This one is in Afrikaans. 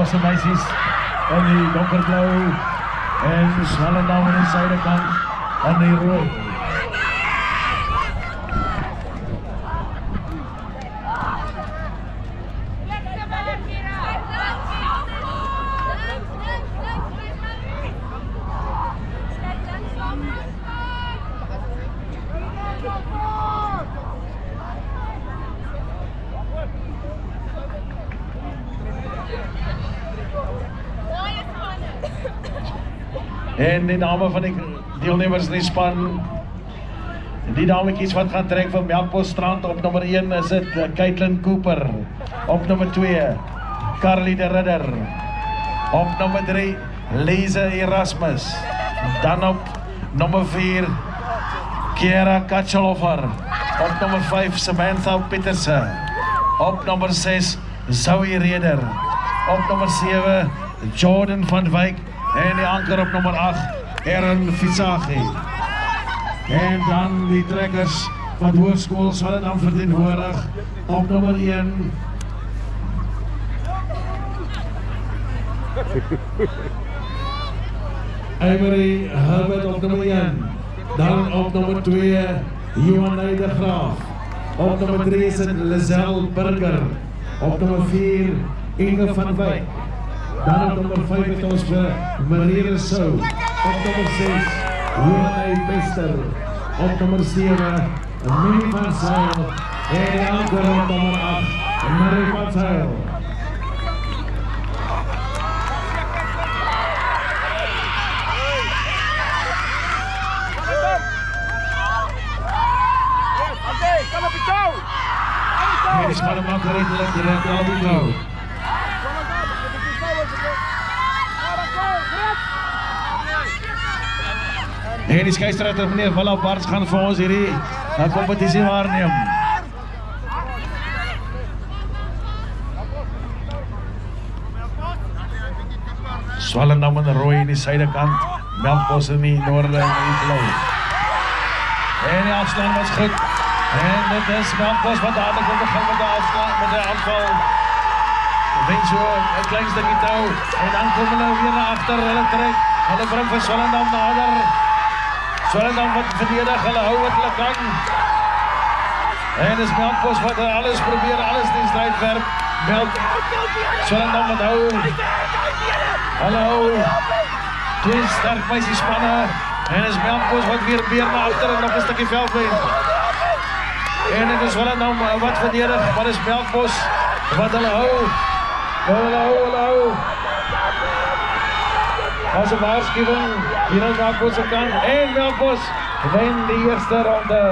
Stellenbosch meisies in die donkerblauw en Swellendam aan die suidekant in die rood. En die name van die deelnemers in die span, die dametjies wat gaan trek van Melkbosstrand, op nummer 1 is dit Caitlin Cooper, op nummer 2 Carly de Ridder, op nummer 3 Lise Erasmus, dan op nummer 4 Kiera Katcheloffer, op nummer 5 Samantha Pieterse, op nummer 6 Zoe Reder, op nummer 7 Jordan van Wyk, en die anker op nummer 8, Erin Fisagi. En dan die trekkers van Hoërskool Swellendam verteenwoordig op nummer 1. Emery Herbert op nummer 1. Dan op nummer 2, Johan de Graaf. Op nummer 3 is het Lizelle Burger. Op nummer 4, Inge van Wyk. Dan op nummer 5 het ons vir Marie Rousseau. Op nummer 6, Johan Bester. Op nummer 7, Minnie van Zyl. En die anker op nummer 8, Marie van Zyl. Hier is maar een man gereedelijk, direct al die blauw. En die scheidsrechter meneer Willa Barts gaan vir ons hierdie kompetisie waarneem. Swellendam in rooi in die suidekant, Melkbos in die noorde en die blauw. En die afstand was goed. En dit is Melkbos wat dadelijk wil begin met de aanval. Wen so een klein stukkie touw. En dan kom hulle weer na achter, hulle trek. Hulle bring vir Swellendam nader. Swellendam wat verdedig, hulle hou wat hulle kan. En dis Melkbos wat alles probeer, alles in die strijd werp. Swellendam wat hou. Hulle hou. Twee sterk meisie spanne. En dis Melkbos wat weer beer na achter en nog een stukkie veld wen. En dit is Swellendam wat verdedig, maar dis Melkbos wat hulle hou. Hulle hou. As 'n waarskuwing hier aan Melkbos se kant en Melkbos wen die eerste ronde.